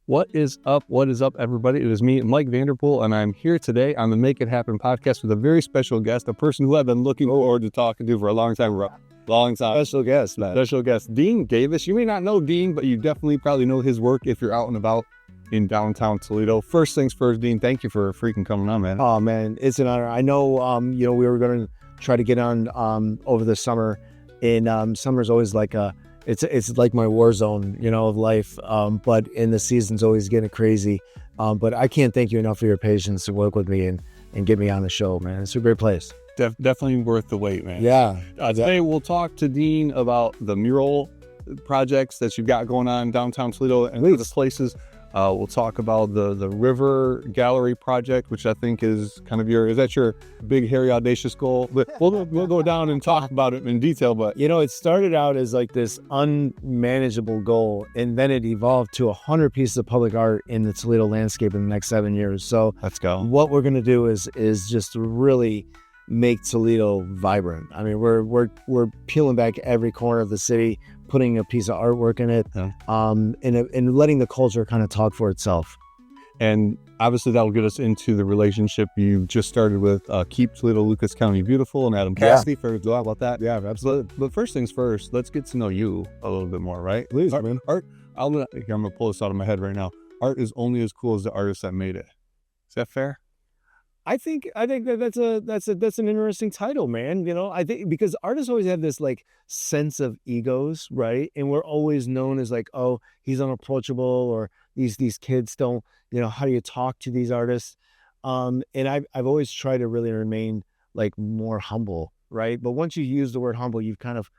What is up? What is up, everybody? It is me, Mike Vanderpool, and I'm here today on the Make It Happen podcast with a very special guest, a person who I've been looking forward to talking to for a long time. Special guest, man. Special guest, Dean Davis. You may not know Dean, but you definitely probably know his work if you're out and about in downtown Toledo. First things first, Dean, thank you for freaking coming on, man. Oh, man, it's an honor. I know, we were going to try to get on over the summer, and summer's always like it's like my war zone, of life. But in the season's always getting crazy. But I can't thank you enough for your patience to work with me and get me on the show, man. It's a great place. Definitely worth the wait, man. Yeah. Today we'll talk to Dean about the mural projects that you've got going on downtown Toledo and other places. We'll talk about the River Gallery project, which I think is kind of is that your big, hairy, audacious goal? We'll go down and talk about it in detail. But, it started out as like this unmanageable goal, and then it evolved to 100 pieces of public art in the Toledo landscape in the next 7 years. So let's go. What we're going to do is just really make Toledo vibrant. I mean, we're peeling back every corner of the city, putting a piece of artwork in it, and letting the culture kind of talk for itself. And obviously that'll get us into the relationship you've just started with Keep Toledo Lucas County Beautiful and Adam Cassidy. For talk about that. Yeah, absolutely. But first things first, let's get to know you a little bit more, right? Please, man. Art, I'm gonna pull this out of my head right now. Art is only as cool as the artist that made it. Is that fair? I think that's an interesting title, man. I think because artists always have this like sense of egos, right? And we're always known as like, oh, he's unapproachable, or these kids don't, how do you talk to these artists? And I've always tried to really remain like more humble, right? But once you use the word humble, you've kind of,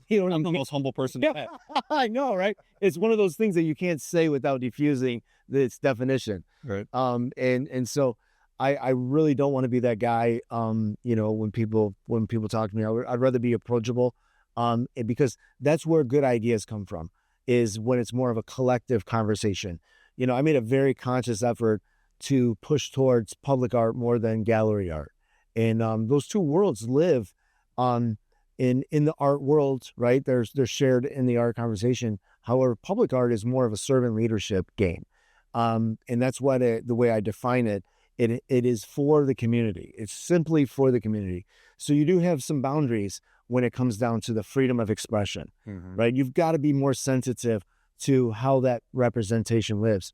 I'm the most humble person. Yeah, I know, right? It's one of those things that you can't say without diffusing its definition. Right. And so I really don't want to be that guy, when people talk to me. I'd rather be approachable, because that's where good ideas come from, is when it's more of a collective conversation. I made a very conscious effort to push towards public art more than gallery art. And those two worlds live in the art world, right? They're shared in the art conversation. However, public art is more of a servant leadership game. And that's what the way I define it. It is for the community. It's simply for the community. So you do have some boundaries when it comes down to the freedom of expression, right? You've got to be more sensitive to how that representation lives.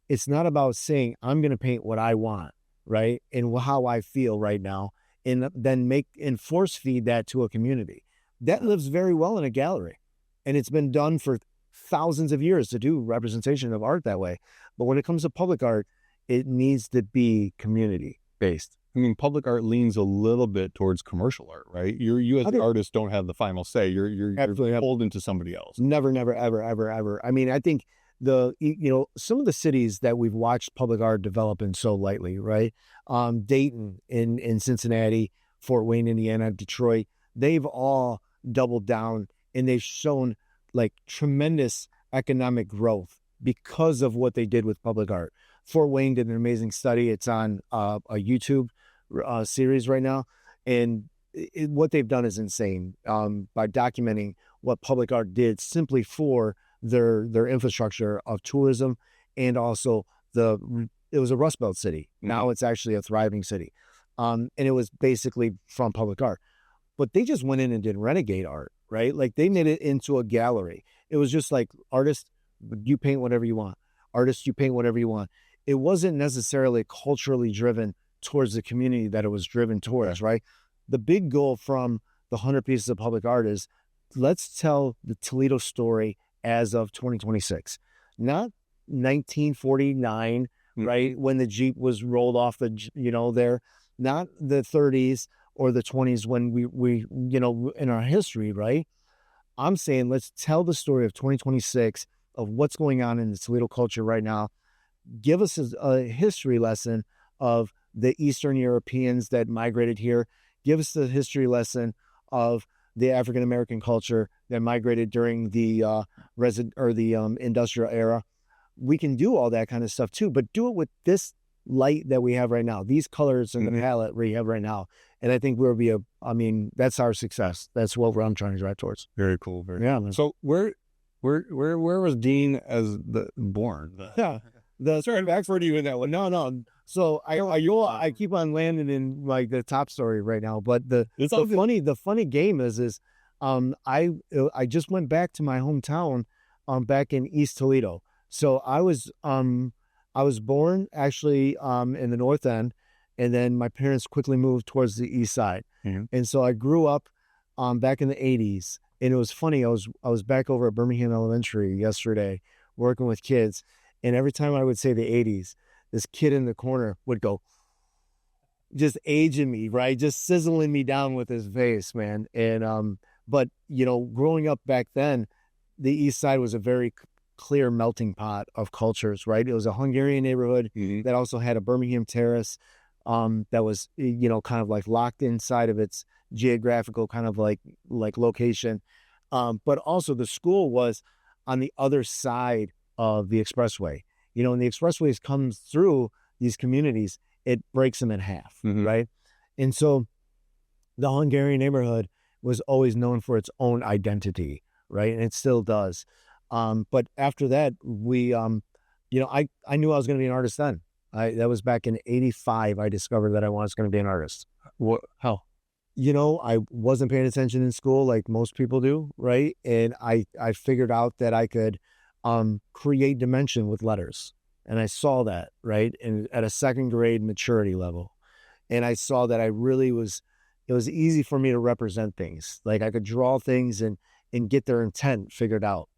It's not about saying, I'm going to paint what I want, right? And how I feel right now, and then force feed that to a community. That lives very well in a gallery. And it's been done for thousands of years to do representation of art that way. But when it comes to public art, it needs to be community-based. I mean, public art leans a little bit towards commercial art, right? You as an artist don't have the final say. You're pulled into somebody else. Never, ever, ever, ever. I mean, I think some of the cities that we've watched public art develop in so lightly, right? Dayton in Cincinnati, Fort Wayne, Indiana, Detroit, they've all doubled down, and they've shown like tremendous economic growth because of what they did with public art. Fort Wayne did an amazing study. It's on a YouTube series right now. And what they've done is insane, by documenting what public art did simply for their infrastructure of tourism. And also it was a Rust Belt city. Now it's actually a thriving city. And it was basically from public art. But they just went in and did renegade art, right? Like they made it into a gallery. It was just like, artists, you paint whatever you want. Artists, you paint whatever you want. It wasn't necessarily culturally driven towards the community that it was driven towards, right? The big goal from the 100 pieces of public art is, let's tell the Toledo story as of 2026, not 1949, right? When the Jeep was rolled off there, not the 30s or the 20s when we in our history, right? I'm saying, let's tell the story of 2026, of what's going on in the Toledo culture right now. Give us a history lesson of the Eastern Europeans that migrated here. Give us the history lesson of the African-American culture that migrated during the industrial era. We can do all that kind of stuff too, but do it with this light that we have right now, these colors in the palette we have right now. And I think that's our success. That's what I'm trying to drive towards. Very cool. Yeah. Man. So where Where was Dean as born? Yeah. Sorry, back for you in that one. No. So I keep on landing in like the top story right now, but the funny game is I just went back to my hometown, back in East Toledo. So I was born actually in the North End, and then my parents quickly moved towards the East Side, and so I grew up back in the '80s. And it was funny. I was back over at Birmingham Elementary yesterday, working with kids, and every time I would say the '80s, this kid in the corner would go, just aging me, right? Just sizzling me down with his face, man. And but growing up back then, the East Side was a very clear melting pot of cultures, right? It was a Hungarian neighborhood that also had a Birmingham Terrace, that was kind of like locked inside of its geographical kind of like location, but also the school was on the other side of the expressway. When the expressways comes through these communities, it breaks them in half, right? And so the Hungarian neighborhood was always known for its own identity, right? And it still does. But after that, I knew I was going to be an artist then. That was back in '85. I discovered that I was going to be an artist. What? How? I wasn't paying attention in school like most people do, right? And I figured out that I could create dimension with letters. And I saw that, right? And at a second grade maturity level. And I saw that it was easy for me to represent things. Like I could draw things and get their intent figured out.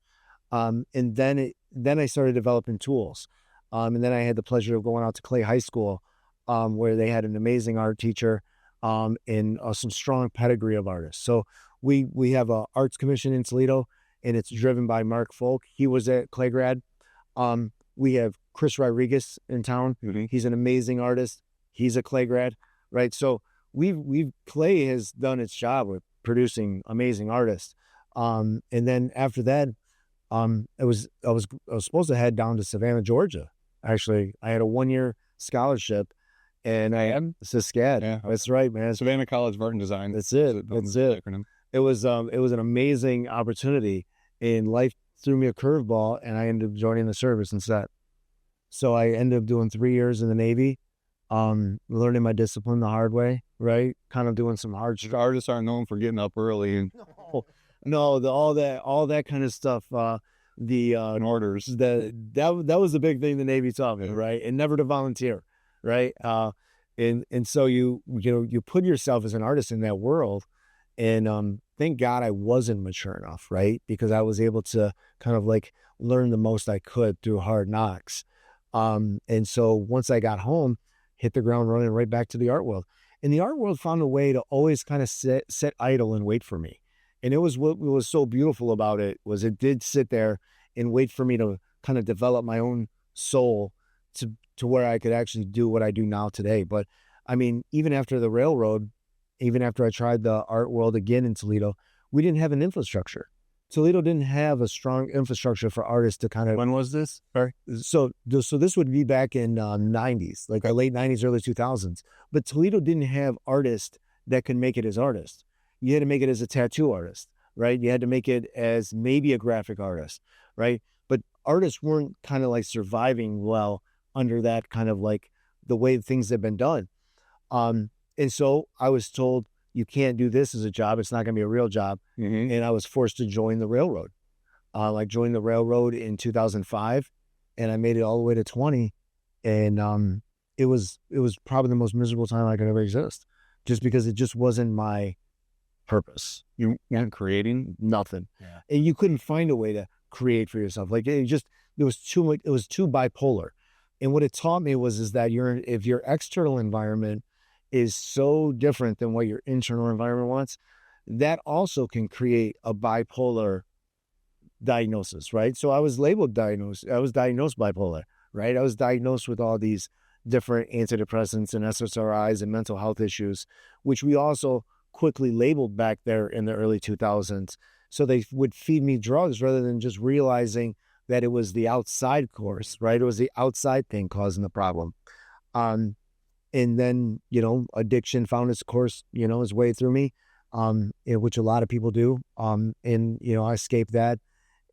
And then I started developing tools. And then I had the pleasure of going out to Clay High School, where they had an amazing art teacher, and some strong pedigree of artists. So we have a arts commission in Toledo, and it's driven by Mark Folk. He was at Clay grad. We have Chris Rodriguez in town. He's an amazing artist. He's a Clay grad, right? So Clay has done its job with producing amazing artists. And then after that, I was supposed to head down to Savannah, Georgia. Actually, I had a 1-year scholarship, and SCAD. Yeah, that's right, man. Savannah College of Art and Design. That's it. That's it. Acronym. It was an amazing opportunity, and life threw me a curveball, and I ended up joining the service instead. So I ended up doing 3 years in the Navy, learning my discipline the hard way, right? Kind of doing some hard stuff. Artists aren't known for getting up early and all that kind of stuff. And orders. That was the big thing the Navy taught me, right? And never to volunteer, right? And so you put yourself as an artist in that world, and thank God I wasn't mature enough, right? Because I was able to kind of like learn the most I could through hard knocks. And so once I got home, hit the ground running right back to the art world. And the art world found a way to always kind of sit idle and wait for me. And it was what was so beautiful about it was it did sit there and wait for me to kind of develop my own soul to where I could actually do what I do now today. But I mean, even after the railroad, even after I tried the art world again in Toledo, we didn't have an infrastructure. Toledo didn't have a strong infrastructure for artists to kind of. When was this? Sorry. So this would be back in 90s, like late 90s, early 2000s. But Toledo didn't have artists that could make it as artists. You had to make it as a tattoo artist, right? You had to make it as maybe a graphic artist, right? But artists weren't kind of like surviving well under that kind of like the way things have been done. And so I was told, you can't do this as a job. It's not going to be a real job. And I was forced to join the railroad. Joined the railroad in 2005, and I made it all the way to 20. And it was probably the most miserable time I could ever exist, just because it just wasn't my purpose. You weren't creating nothing. Yeah. And you couldn't find a way to create for yourself. Like it was too much. It was too bipolar. And what it taught me is that if your external environment is so different than what your internal environment wants, that also can create a bipolar diagnosis, right? So I was diagnosed bipolar, right? I was diagnosed with all these different antidepressants and SSRIs and mental health issues, which we also quickly labeled back there in the early 2000s. So they would feed me drugs rather than just realizing that it was the outside course, right? It was the outside thing causing the problem. And then, addiction found its course, its way through me, which a lot of people do. And, I escaped that.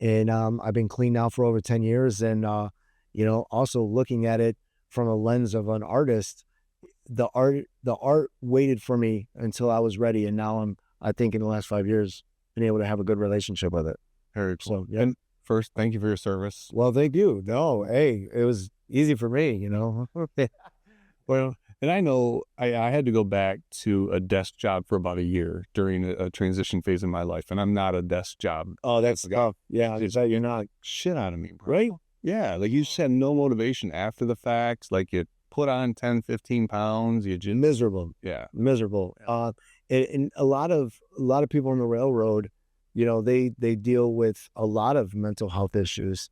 And I've been clean now for over 10 years. And, also looking at it from a lens of an artist, the art waited for me until I was ready. And now I think in the last 5 years, been able to have a good relationship with it. Very cool. So, yeah. And first, thank you for your service. Well, thank you. No, hey, it was easy for me, Well, and I know I had to go back to a desk job for about a year during a transition phase in my life, and I'm not a desk job. Oh, that's tough. Yeah, It's you're not, shit out of me, bro. right? Yeah, like you just had no motivation after the facts. Like you put on 10, 15 pounds. You just Miserable. yeah. Miserable. And a lot of people on the railroad, they deal with a lot of mental health issues,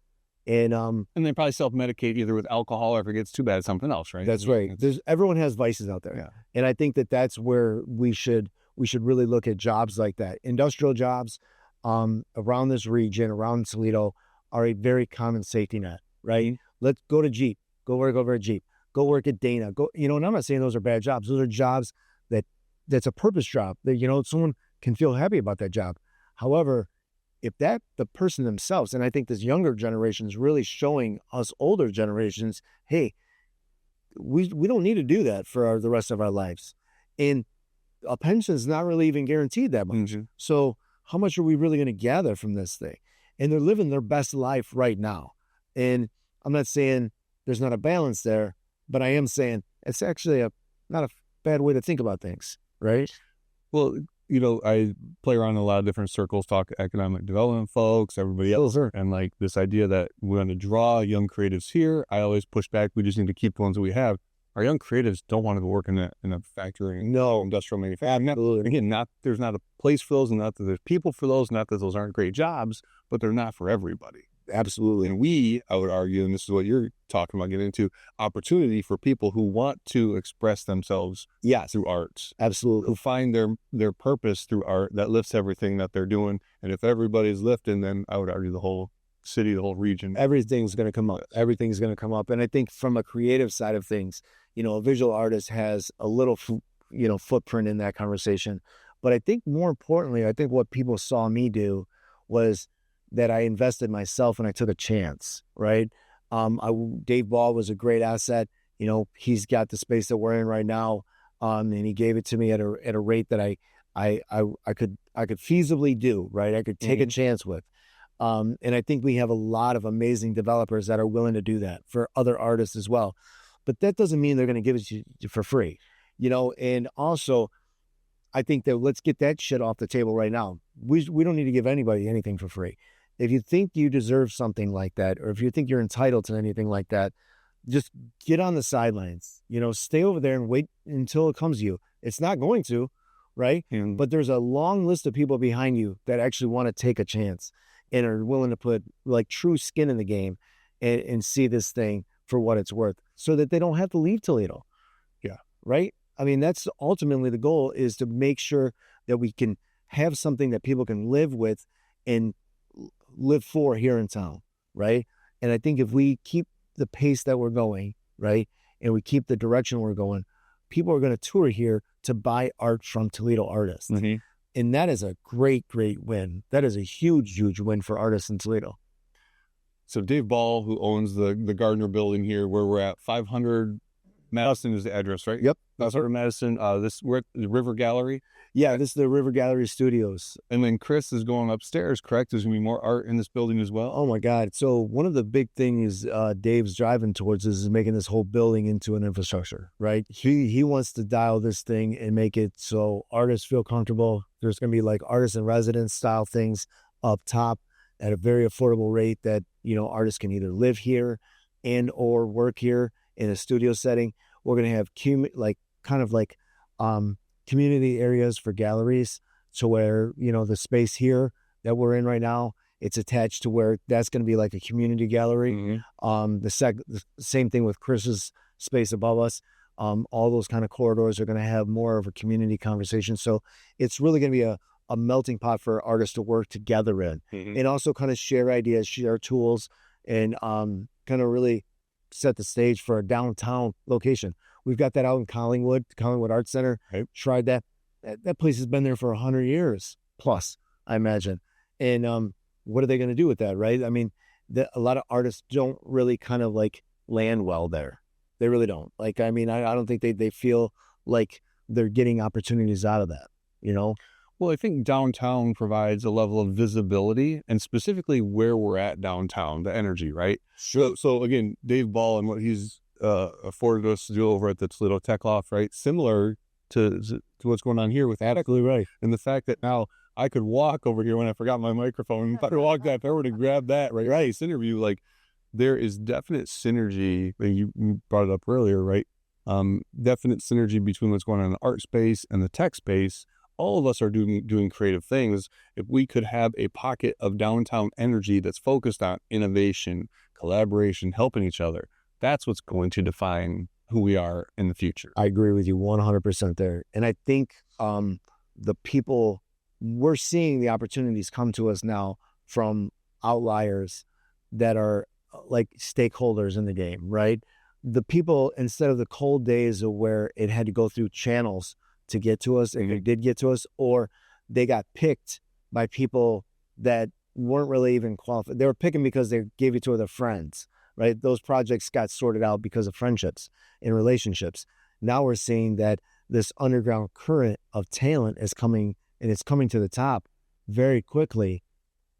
and And they probably self-medicate either with alcohol or if it gets too bad, something else, right? that's right. Everyone has vices out there, Yeah. and I think that's where we should really look at jobs like that. Industrial jobs, around this region, around Toledo, are a very common safety net, right? Let's go to Jeep, go work over at Jeep, go work at Dana, and I'm not saying those are bad jobs. Those are jobs that's a purpose job that, someone can feel happy about that job. However, if the person themselves, and I think this younger generation is really showing us older generations, hey, we don't need to do that for the rest of our lives. And a pension is not really even guaranteed that much. Mm-hmm. So how much are we really going to gather from this thing? And they're living their best life right now. And I'm not saying there's not a balance there, but I am saying it's actually not a bad way to think about things, right? Well, I play around in a lot of different circles, talk to economic development folks, everybody else, and like this idea that we're going to draw young creatives here. I always push back. We just need to keep the ones that we have. Our young creatives don't want to go work in a factory, industrial manufacturing. Again, there's not a place for those, and not that there's people for those, not that those aren't great jobs, but they're not for everybody. Absolutely. And I would argue, and this is what you're talking about, getting into opportunity for people who want to express themselves through arts. Absolutely. Who find their purpose through art that lifts everything that they're doing. And if everybody's lifting, then I would argue the whole city, the whole region. Everything's going to come up. Everything's going to come up. And I think from a creative side of things, a visual artist has a little, footprint in that conversation. But I think more importantly, I think what people saw me do was that I invested myself and I took a chance, right? Dave Ball was a great asset. He's got the space that we're in right now. And he gave it to me at a rate that I could feasibly do, right? I could take a chance with. And I think we have a lot of amazing developers that are willing to do that for other artists as well. But that doesn't mean they're going to give it to you for free, and also I think that let's get that shit off the table right now. We don't need to give anybody anything for free. If you think you deserve something like that, or if you think you're entitled to anything like that, just get on the sidelines, stay over there and wait until it comes to you. It's not going to, right? But there's a long list of people behind you that actually want to take a chance and are willing to put like true skin in the game and see this thing for what it's worth so that they don't have to leave Toledo. Yeah. Right. I mean, that's ultimately the goal, is to make sure that we can have something that people can live with and live for here in town. Right. And I think if we keep the pace that we're going, right, and we keep the direction we're going, people are going to tour here to buy art from Toledo artists. Mm-hmm. And that is a great, great win. That is a huge, huge win for artists in Toledo. So Dave Ball, who owns the Gardner building here, where we're at, 500 Madison is the address, right? Yep. That's our Madison. We're at the River Gallery. Yeah, this is the River Gallery Studios. And then Chris is going upstairs, correct? There's going to be more art in this building as well? Oh, my God. So one of the big things Dave's driving towards is making this whole building into an infrastructure, right? He wants to dial this thing and make it so artists feel comfortable. There's going to be like artist in residence style things up top at a very affordable rate that, artists can either live here and or work here in a studio setting. We're going to have community areas for galleries, to where, the space here that we're in right now, it's attached to where that's going to be like a community gallery. Mm-hmm. The same thing with Chris's space above us. All those kind of corridors are going to have more of a community conversation. So it's really going to be a melting pot for artists to work together in, and also kind of share ideas, share tools, and kind of really set the stage for a downtown location. We've got that out in Collingwood Art Center. Right. Tried that. That place has been there for 100 years plus, I imagine. And what are they going to do with that, right? I mean, a lot of artists don't really kind of like land well there. They really don't. Like, I mean, I don't think they feel like they're getting opportunities out of that, you know? Well, I think downtown provides a level of visibility, and specifically where we're at downtown, the energy, right? Sure. So again, Dave Ball and what he's afforded us to do over at the Toledo Tech Loft, right? Similar to what's going on here with Exactly right. and the fact that now I could walk over here when I forgot my microphone. If I walked that forward to grab that, right? This interview, like, there is definite synergy. You brought it up earlier, right? Definite synergy between what's going on in the art space and the tech space. All of us are doing creative things. If we could have a pocket of downtown energy that's focused on innovation, collaboration, helping each other, that's what's going to define who we are in the future. I agree with you 100% there. And I think the people, we're seeing the opportunities come to us now from outliers that are like stakeholders in the game, right? The people, instead of the cold days of where it had to go through channels to get to us, and it did get to us, or they got picked by people that weren't really even qualified. They were picking because they gave it to their friends, right? Those projects got sorted out because of friendships and relationships. Now we're seeing that this underground current of talent is coming, and it's coming to the top very quickly.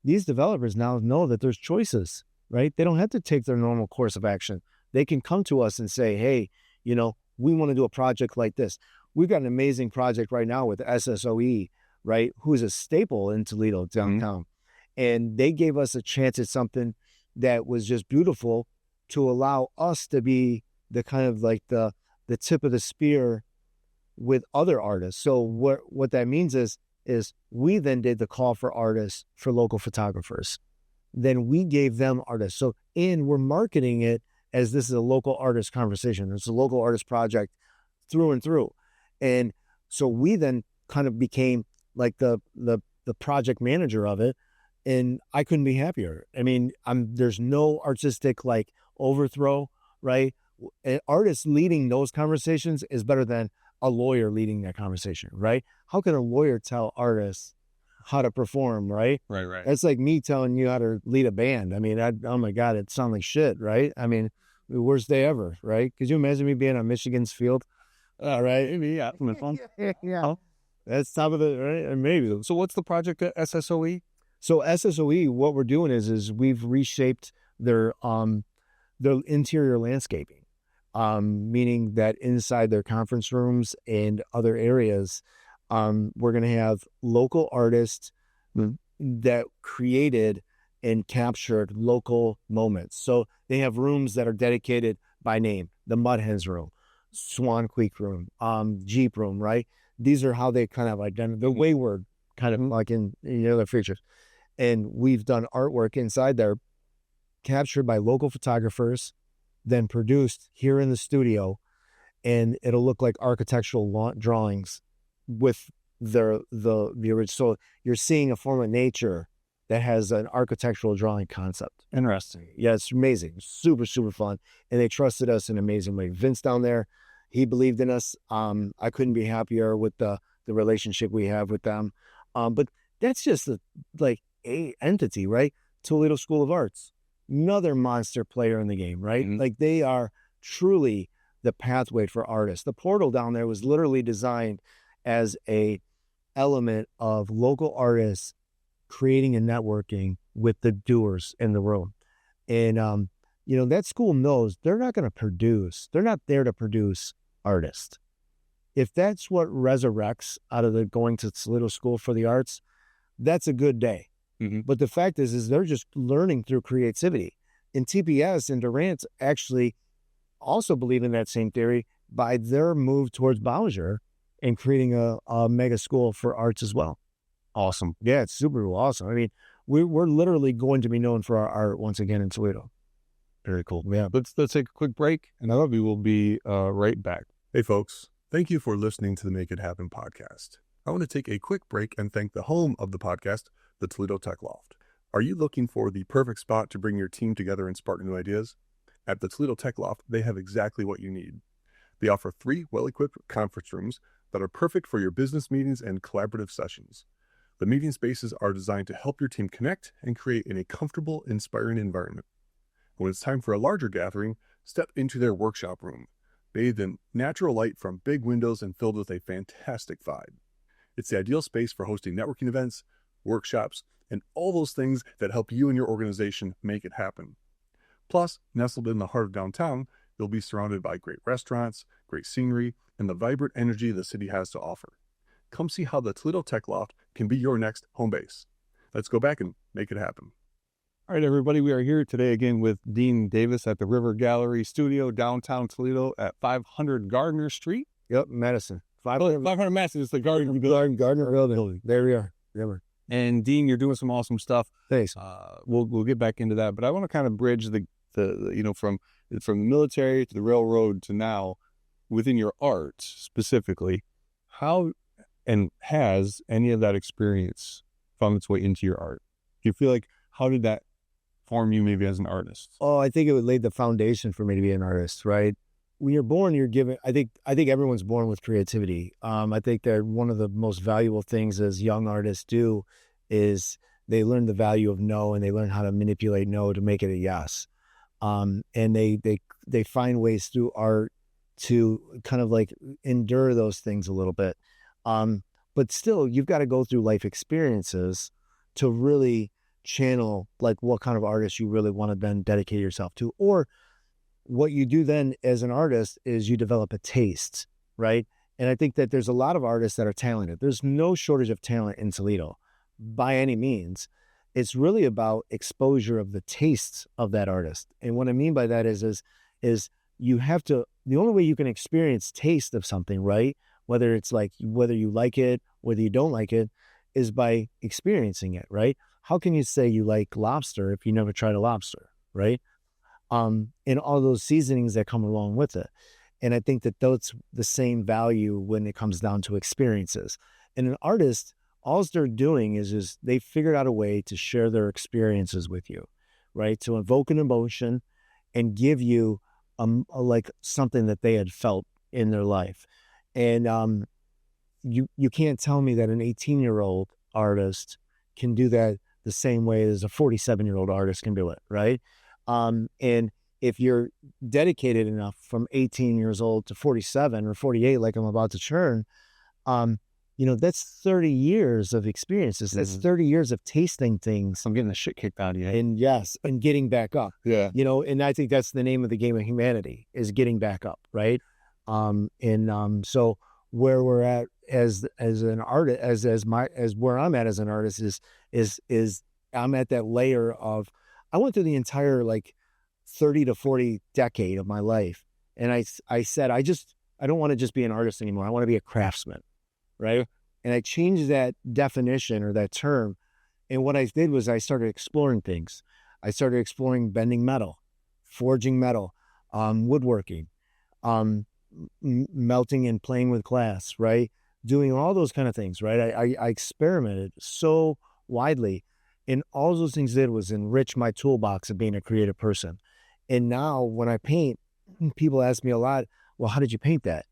These developers now know that there's choices, right? They don't have to take their normal course of action. They can come to us and say, hey, you know, we want to do a project like this. We've got an amazing project right now with SSOE, right? Who's a staple in Toledo downtown. And they gave us a chance at something that was just beautiful to allow us to be the kind of like the tip of the spear with other artists. So what that means is we then did the call for artists for local photographers. Then we gave them artists. So, and we're marketing it as this is a local artist conversation. It's a local artist project through and through. And so we then kind of became like the project manager of it. And I couldn't be happier. I mean, there's no artistic like overthrow, right? An artist leading those conversations is better than a lawyer leading that conversation, right? How can a lawyer tell artists how to perform, right? Right. That's like me telling you how to lead a band. I mean, oh my God, it sounds like shit, right? I mean, the worst day ever, right? Could you imagine me being on Michigan's field? All right, yeah, fun. Yeah. That's top of the right, maybe. So what's the project at SSOE? So SSOE, what we're doing is we've reshaped their interior landscaping, meaning that inside their conference rooms and other areas, we're going to have local artists that created and captured local moments. So they have rooms that are dedicated by name, the Mud Hens room, Swan Creek room, Jeep room, right? These are how they kind of identify the wayward kind of like in their features. And we've done artwork inside there captured by local photographers, then produced here in the studio, and it'll look like architectural drawings with the original. So you're seeing a form of nature that has an architectural drawing concept. Interesting. Yeah, it's amazing. Super, super fun. And they trusted us in an amazing way. Vince down there, he believed in us. I couldn't be happier with the relationship we have with them. But that's just a entity, right? Toledo School of Arts, another monster player in the game, right? Like they are truly the pathway for artists. The portal down there was literally designed as a element of local artists creating and networking with the doers in the room. And, that school knows they're not going to produce, they're not there to produce artists. If that's what resurrects out of the going to Toledo School for the Arts, that's a good day. But the fact is they're just learning through creativity. And TPS and Durant actually also believe in that same theory by their move towards Bowser and creating a mega school for arts as well. Awesome. Yeah, it's super awesome. I mean, we're literally going to be known for our art once again in Toledo. Very cool. Yeah, let's take a quick break, and I love you. We'll be right back. Hey, folks. Thank you for listening to the Make It Happen podcast. I want to take a quick break and thank the home of the podcast, the Toledo Tech Loft. Are you looking for the perfect spot to bring your team together and spark new ideas? At the Toledo Tech Loft, they have exactly what you need. They offer 3 well-equipped conference rooms that are perfect for your business meetings and collaborative sessions. The meeting spaces are designed to help your team connect and create in a comfortable, inspiring environment. When it's time for a larger gathering, step into their workshop room, bathed in natural light from big windows and filled with a fantastic vibe. It's the ideal space for hosting networking events, workshops, and all those things that help you and your organization make it happen. Plus, nestled in the heart of downtown, you'll be surrounded by great restaurants, great scenery, and the vibrant energy the city has to offer. Come see how the Toledo Tech Loft can be your next home base. Let's go back and make it happen. All right, everybody, we are here today again with Dean Davis at the River Gallery Studio, downtown Toledo at 500 Gardner Street. Yep, Madison. 500 Madison is the Gardner building. There we are. And Dean, you're doing some awesome stuff. Thanks. We'll get back into that, but I want to kind of bridge the from the military to the railroad to now within your art specifically. How and has any of that experience found its way into your art? Do you feel like, how did that form you maybe as an artist? Oh, I think it would lay the foundation for me to be an artist, right? When you're born, you're given, I think everyone's born with creativity. I think that one of the most valuable things as young artists do is they learn the value of no, and they learn how to manipulate no to make it a yes. And they find ways through art to kind of like endure those things a little bit. But still, you've got to go through life experiences to really channel like what kind of artist you really want to then dedicate yourself to. Or what you do then as an artist is you develop a taste, right? And I think that there's a lot of artists that are talented. There's no shortage of talent in Toledo by any means. It's really about exposure of the tastes of that artist. And what I mean by that is you have to, the only way you can experience taste of something, right? Whether it's like, whether you like it, whether you don't like it, is by experiencing it, right? How can you say you like lobster if you never tried a lobster, right? And all those seasonings that come along with it. And I think that that's the same value when it comes down to experiences. And an artist, all they're doing is they figured out a way to share their experiences with you, right? To evoke an emotion and give you like something that they had felt in their life. And you can't tell me that an 18-year-old artist can do that the same way as a 47-year-old artist can do it, right? And if you're dedicated enough from 18 years old to 47 or 48, like I'm about to turn, that's 30 years of experiences. That's 30 years of tasting things. I'm getting the shit kicked out of you. And yes, and getting back up. Yeah. And I think that's the name of the game of humanity, is getting back up, right? So where we're at as an artist, as where I'm at as an artist is I'm at that layer of, I went through the entire like 30 to 40 decade of my life. And I said, I don't want to just be an artist anymore. I want to be a craftsman, right? And I changed that definition or that term. And what I did was I started exploring things. I started exploring bending metal, forging metal, woodworking, melting and playing with glass, right? Doing all those kind of things, right? I experimented so widely. And all those things did was enrich my toolbox of being a creative person. And now when I paint, people ask me a lot, well, how did you paint that?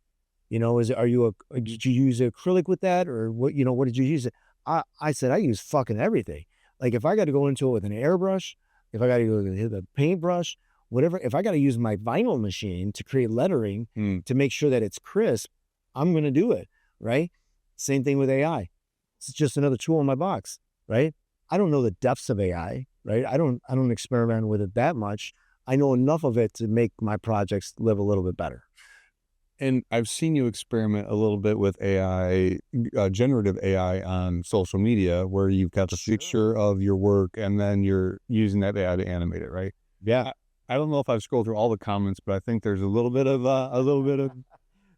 Did you use acrylic with that? Or what did you use? I said, I use fucking everything. Like if I got to go into it with an airbrush, if I got to go with a paintbrush, whatever, if I got to use my vinyl machine to create lettering to make sure that it's crisp, I'm going to do it. Right. Same thing with AI. It's just another tool in my box. Right. I don't know the depths of AI, right? I don't experiment with it that much. I know enough of it to make my projects live a little bit better. And I've seen you experiment a little bit with AI, generative AI on social media, where you've got the picture of your work and then you're using that AI to animate it, right? Yeah. I don't know if I've scrolled through all the comments, but I think there's a little bit of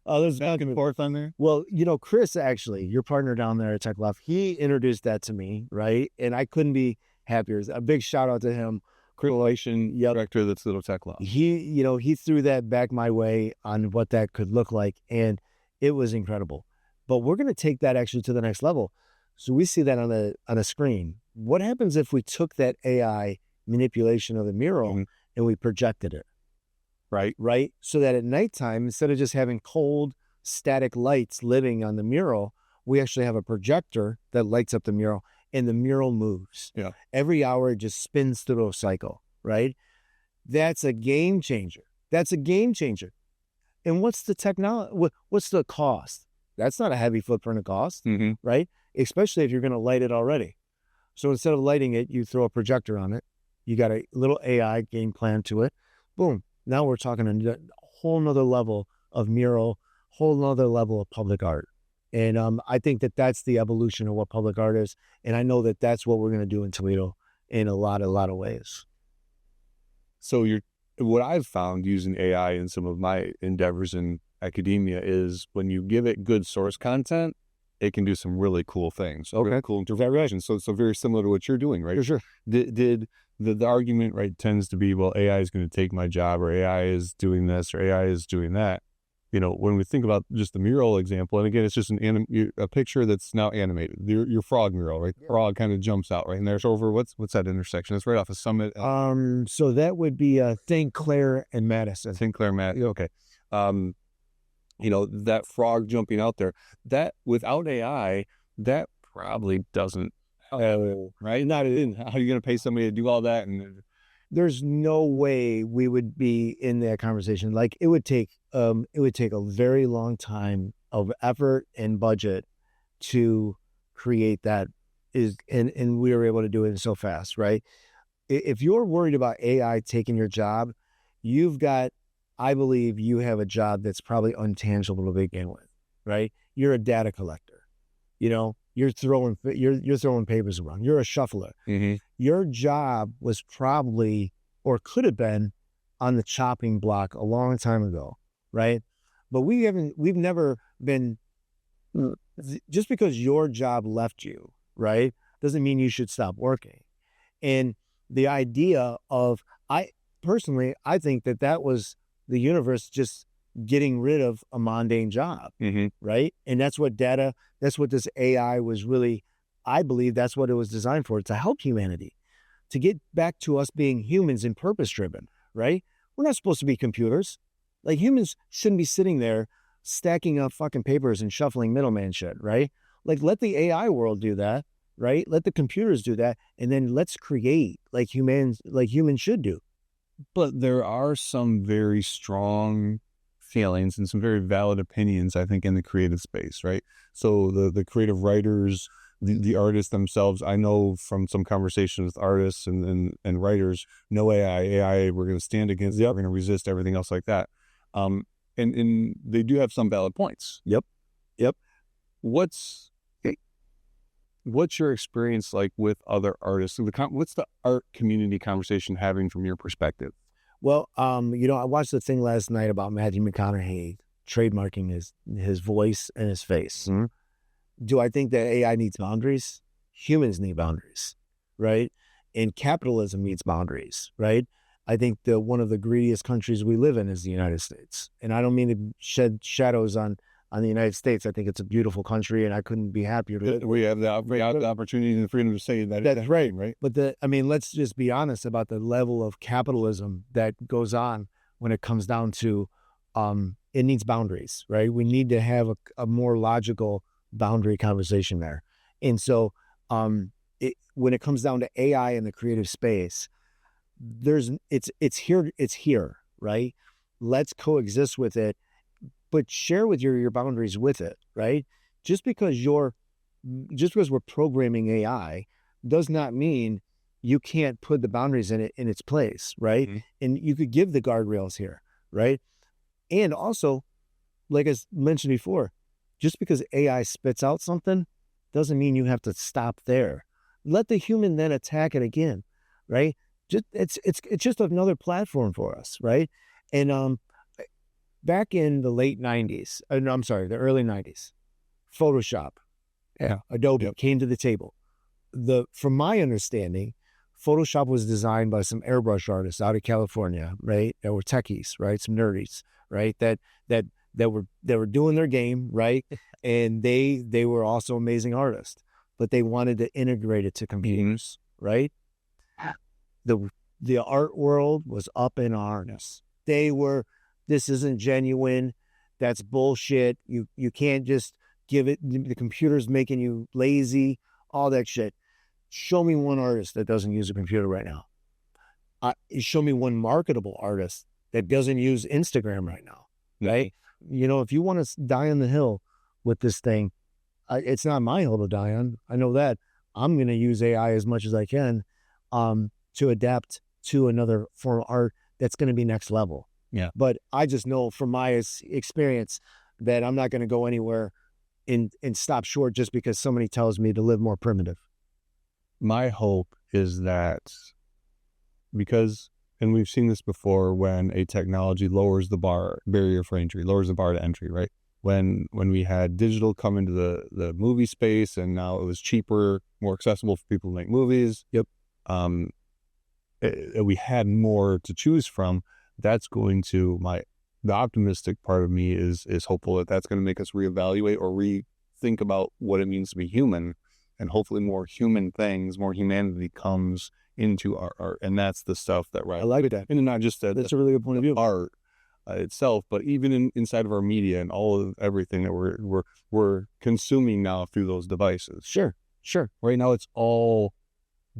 there's back and forth on there. Well, Chris, actually, your partner down there at Tech Loft, he introduced that to me, right? And I couldn't be happier. A big shout out to him. Correlation director of the Toledo Tech Loft. He threw that back my way on what that could look like, and it was incredible. But we're going to take that actually to the next level. So we see that on a screen. What happens if we took that AI manipulation of the mural and we projected it? Right. So that at nighttime, instead of just having cold, static lights living on the mural, we actually have a projector that lights up the mural, and the mural moves. Yeah. Every hour it just spins through a cycle, right? That's a game changer. That's a game changer. And what's the technology? What's the cost? That's not a heavy footprint of cost, right? Especially if you're going to light it already. So instead of lighting it, you throw a projector on it. You got a little AI game plan to it. Boom. Now we're talking a whole nother level of mural, whole nother level of public art. And I think that that's the evolution of what public art is. And I know that that's what we're going to do in Toledo in a lot of ways. So what I've found using AI in some of my endeavors in academia is when you give it good source content, it can do some really cool things. Okay. Really cool interpretations. So very similar to what you're doing, right? For sure. Did the argument, right, tends to be, well, AI is going to take my job, or AI is doing this, or AI is doing that. You know, when we think about just the mural example, and again, it's just a picture that's now animated. Your frog mural, right? The frog kind of jumps out, right? And there's over, what's that intersection? It's right off of Summit. So that would be St. Clair and Madison. St. Clair, okay. You know, that frog jumping out there, that without AI, that probably doesn't help, right? How are you going to pay somebody to do all that? And there's no way we would be in that conversation. Like it would take a very long time of effort and budget to create that and we were able to do it so fast, right? If you're worried about AI taking your job, I believe you have a job that's probably untangible to begin with, right? You're a data collector, you know, you're throwing papers around. You're a shuffler. Your job was probably, or could have been, on the chopping block a long time ago, right? But we've never been, just because your job left you, right, doesn't mean you should stop working. And the idea of, I think that was the universe just getting rid of a mundane job, right? And that's what this AI was really, I believe that's what it was designed for, to help humanity, to get back to us being humans and purpose-driven, right? We're not supposed to be computers. Like, humans shouldn't be sitting there stacking up fucking papers and shuffling middleman shit, right? Like, let the AI world do that, right? Let the computers do that, and then let's create like humans should do. But there are some very strong feelings and some very valid opinions, I think, in the creative space, right? So the creative writers, the artists themselves, I know from some conversations with artists and writers, no AI, we're going to stand against it, we're going to resist, everything else like that. And they do have some valid points. Yep. What's your experience like with other artists? What's the art community conversation having from your perspective? Well, you know, I watched the thing last night about Matthew McConaughey trademarking his voice and his face. Do I think that AI needs boundaries? Humans need boundaries, right? And capitalism needs boundaries, right? I think that one of the greediest countries we live in is the United States. And I don't mean to shed shadows on the United States. I think it's a beautiful country, and I couldn't be happier to live. We have the opportunity and the freedom to say that. That's right. But let's just be honest about the level of capitalism that goes on when it comes down to, it needs boundaries, right? We need to have a more logical boundary conversation there. And so when it comes down to AI in the creative space, it's here, right? Let's coexist with it, but share with your boundaries with it, right? Just because we're programming AI does not mean you can't put the boundaries in its place, right? And you could give the guardrails here, right? And also, like I mentioned before, just because AI spits out something doesn't mean you have to stop there. Let the human then attack it again, right? It's just another platform for us, right? And back in the late 90s, the early 90s, Photoshop, Adobe came to the table. From my understanding, Photoshop was designed by some airbrush artists out of California, right? That were techies, right? Some nerdies, right? That were doing their game, right? And they were also amazing artists, but they wanted to integrate it to computers, right? The art world was up in arms. They were, this isn't genuine. That's bullshit. You can't just the computer's making you lazy, all that shit. Show me one artist that doesn't use a computer right now. Show me one marketable artist that doesn't use Instagram right now, right? You know, if you want to die on the hill with this thing, it's not my hill to die on. I know that. I'm going to use AI as much as I can to adapt to another form of art that's going to be next level. Yeah. But I just know from my experience that I'm not going to go anywhere and stop short just because somebody tells me to live more primitive. My hope is that because, and we've seen this before, when a technology lowers the barrier for entry, lowers the bar to entry, right? When we had digital come into the movie space, and now it was cheaper, more accessible for people to make movies. Yep. We had more to choose from. That's going to, the optimistic part of me is hopeful that that's going to make us reevaluate or rethink about what it means to be human, and hopefully more human things, more humanity comes into our art. And that's the stuff that, right? I like that. And not just That's a really good point of view. Art itself, but even inside of our media and all of everything that we're consuming now through those devices. Sure. Right now it's all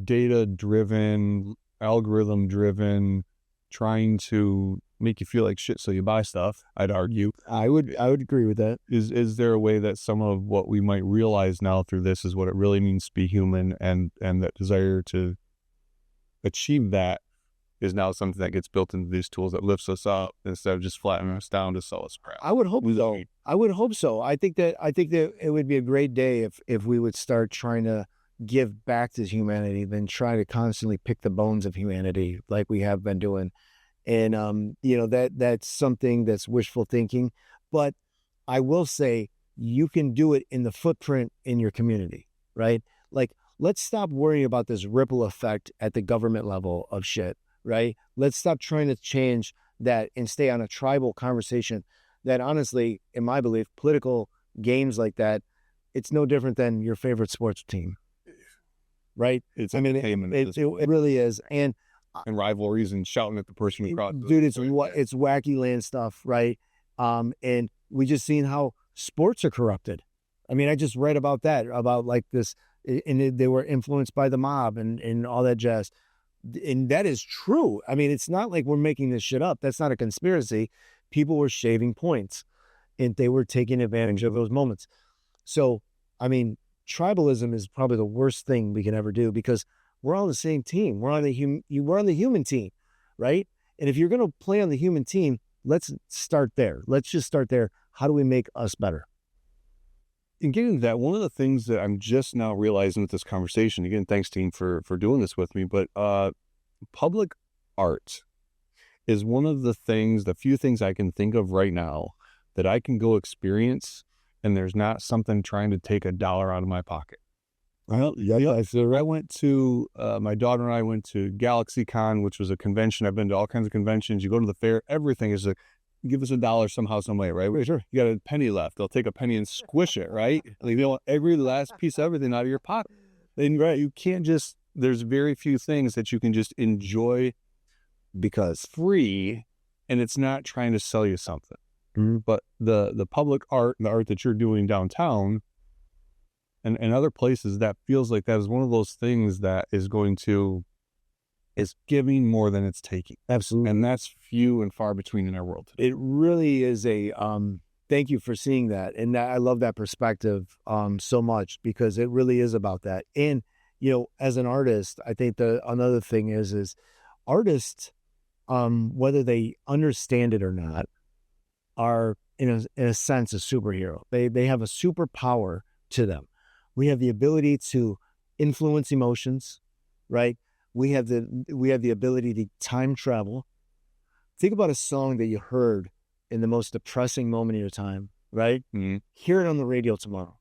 data driven, algorithm driven, trying to make you feel like shit so you buy stuff. I'd argue. I would agree with that. Is there a way that some of what we might realize now through this is what it really means to be human, and that desire to achieve that is now something that gets built into these tools that lifts us up instead of just flattening us down to sell us crap? I would hope so. I think that it would be a great day if we would start trying to give back to humanity than try to constantly pick the bones of humanity like we have been doing. And you know, that's something that's wishful thinking. But I will say you can do it in the footprint in your community, right? Like, let's stop worrying about this ripple effect at the government level of shit, right? Let's stop trying to change that and stay on a tribal conversation that, honestly, in my belief, political games like that, it's no different than your favorite sports team, right? It's it really is. And rivalries and shouting at the person who crossed. Dude, it's wacky land stuff, right? And we just seen how sports are corrupted. I mean, I just read about that, about like this, and they were influenced by the mob and all that jazz. And that is true. I mean, it's not like we're making this shit up. That's not a conspiracy. People were shaving points and they were taking advantage of those moments. So, I mean, tribalism is probably the worst thing we can ever do, because we're on the same team. We're on the human team, right? And if you're going to play on the human team, let's start there. Let's just start there. How do we make us better? And getting to that, one of the things that I'm just now realizing with this conversation, again, thanks team for doing this with me, but public art is one of the few things I can think of right now that I can go experience, and there's not something trying to take $1 out of my pocket. Well, yeah. So I went to, my daughter and I went to GalaxyCon, which was a convention. I've been to all kinds of conventions. You go to the fair, everything is like, give us $1 somehow, some way, right? Sure. You got a penny left. They'll take a penny and squish it, right? Like, they want every last piece of everything out of your pocket. Then, right, you can't just, there's very few things that you can just enjoy because free, and it's not trying to sell you something. Mm-hmm. But the public art, the art that you're doing downtown and other places, that feels like that is one of those things that is giving more than it's taking. Absolutely. And that's few and far between in our world today. It really is thank you for seeing that. And I love that perspective so much, because it really is about that. And, you know, as an artist, I think another thing is artists, whether they understand it or not, are in a sense a superhero. They have a superpower to them. We have the ability to influence emotions, right? We have the ability to time travel. Think about a song that you heard in the most depressing moment of your time, right? Mm-hmm. Hear it on the radio tomorrow.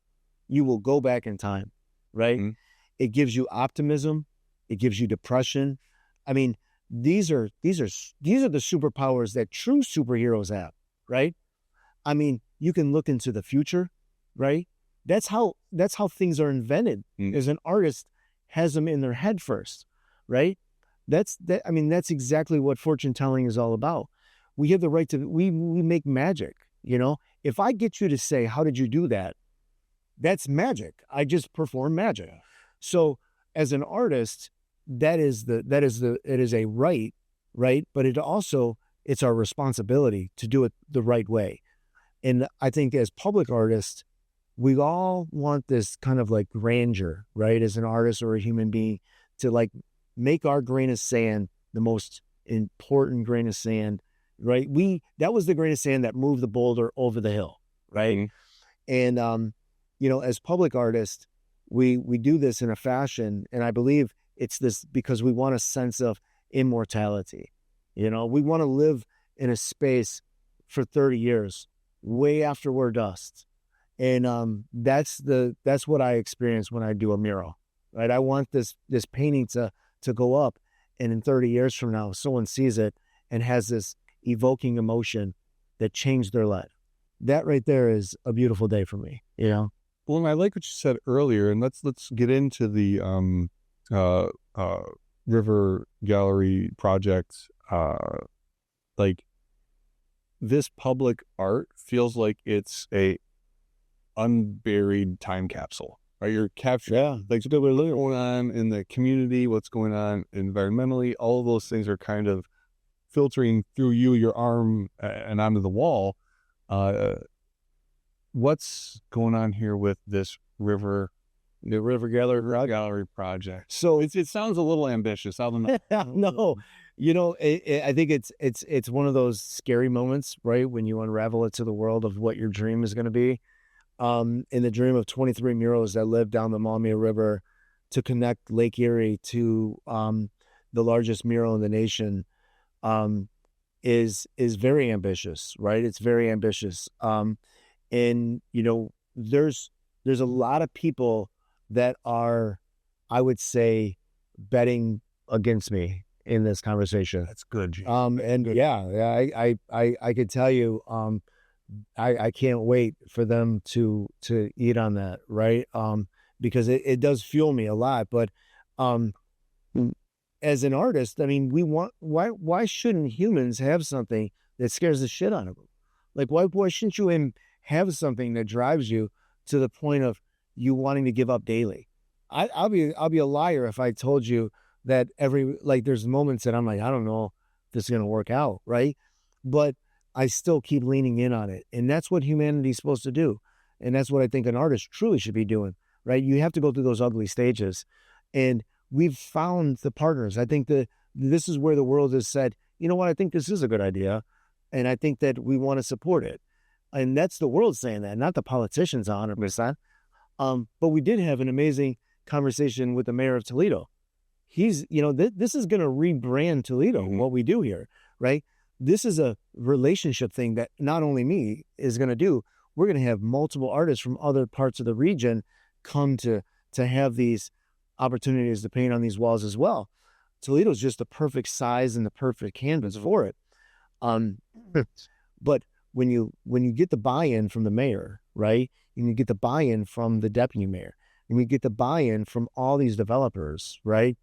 You will go back in time, right? Mm-hmm. It gives you optimism. It gives you depression. I mean, these are the superpowers that true superheroes have, right? I mean, you can look into the future, right? That's how things are invented. Mm-hmm. As an artist has them in their head first, right? That's exactly what fortune telling is all about. We have the right to, we make magic, you know? If I get you to say, how did you do that? That's magic. I just perform magic. So as an artist, it is a right, right? But it's our responsibility to do it the right way. And I think as public artists, we all want this kind of like grandeur, right? As an artist or a human being, to like make our grain of sand the most important grain of sand, right? That was the grain of sand that moved the boulder over the hill, right? Mm-hmm. And as public artists, we do this in a fashion, and I believe it's this because we want a sense of immortality. We want to live in a space for 30 years, way after we're dust. And that's what I experience when I do a mural, right? I want this painting to go up, and in 30 years from now, someone sees it and has this evoking emotion that changed their life. That right there is a beautiful day for me, Well, and I like what you said earlier, and let's get into the river gallery project. Like, this public art feels like it's a unburied time capsule, right? You're capturing like what's going on in the community, what's going on environmentally. All of those things are kind of filtering through your arm and onto the wall. What's going on here with this the river gallery project? So it sounds a little ambitious. I don't know. No, I think it's one of those scary moments, right? When you unravel it to the world of what your dream is going to be. In the dream of 23 murals that live down the Maumee River to connect Lake Erie to the largest mural in the nation, is very ambitious, right? It's very ambitious. And there's a lot of people that are, I would say, betting against me in this conversation. That's good. And good. I could tell you, I can't wait for them to eat on that, right? Because it does fuel me a lot. But as an artist, I mean, why shouldn't humans have something that scares the shit out of them? Like, why shouldn't you have something that drives you to the point of you wanting to give up daily? I'll be a liar if I told you that there's moments that I'm like, I don't know if this is going to work out, right? But I still keep leaning in on it. And that's what humanity is supposed to do. And that's what I think an artist truly should be doing, right? You have to go through those ugly stages. And we've found the partners. I think that this is where the world has said, you know what, I think this is a good idea. And I think that we want to support it. And that's the world saying that, not the politicians 100%. But we did have an amazing conversation with the mayor of Toledo. He's, this is going to rebrand Toledo, what we do here, right? This is a relationship thing that not only me is going to do. We're going to have multiple artists from other parts of the region come to have these opportunities to paint on these walls as well. Toledo's just the perfect size and the perfect canvas for it. But when you get the buy-in from the mayor, right, and you get the buy-in from the deputy mayor, and we get the buy-in from all these developers, right,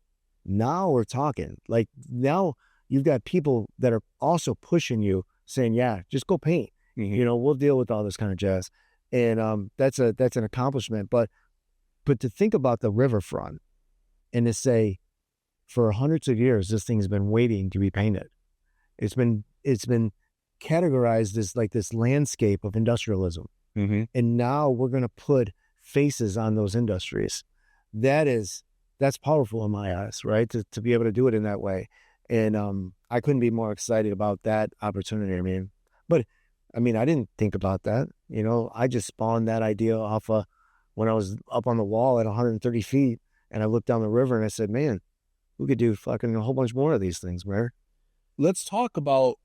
now we're talking. Like, now you've got people that are also pushing you, saying, yeah, just go paint. We'll deal with all this kind of jazz. And that's an accomplishment. But to think about the riverfront and to say, for hundreds of years, this thing's been waiting to be painted. It's been categorized as like this landscape of industrialism. And now we're going to put faces on those industries. That's powerful in my eyes, right? To be able to do it in that way. And I couldn't be more excited about that opportunity. I didn't think about that. I just spawned that idea off when I was up on the wall at 130 feet, and I looked down the river and I said, man, we could do fucking a whole bunch more of these things, man. Let's talk about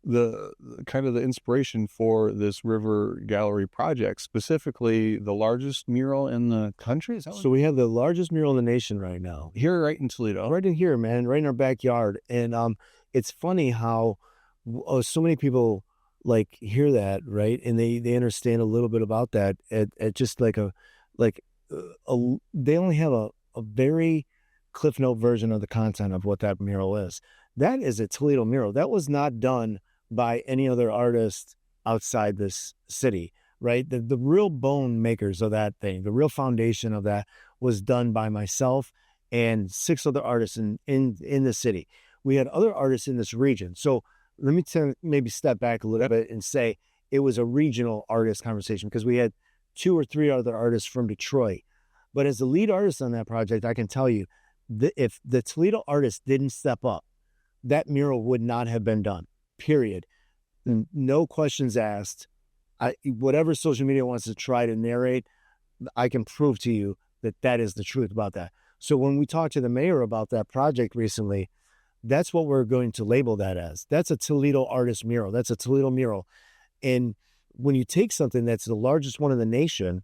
the kind of the inspiration for this river gallery project, specifically the largest mural in the country. So we have the largest mural in the nation right now, here, right in Toledo, right in here, man, right in our backyard. And it's funny how so many people like hear that, right, and they understand a little bit about that at just like they only have a very Cliff Note version of the content of what that mural is. That is a Toledo mural. That was not done by any other artist outside this city. right? The real bone makers of that thing, the real foundation of that was done by myself and 6 other artists in the city. We had other artists in this region. So let me maybe step back a little bit and say it was a regional artist conversation because we had 2 or 3 other artists from Detroit. But as the lead artist on that project, I can tell you if the Toledo artist didn't step up, that mural would not have been done, period. No questions asked. Whatever social media wants to try to narrate, I can prove to you that that is the truth about that. So when we talked to the mayor about that project recently, that's what we're going to label that as. That's a Toledo artist mural. That's a Toledo mural. And when you take something that's the largest one in the nation,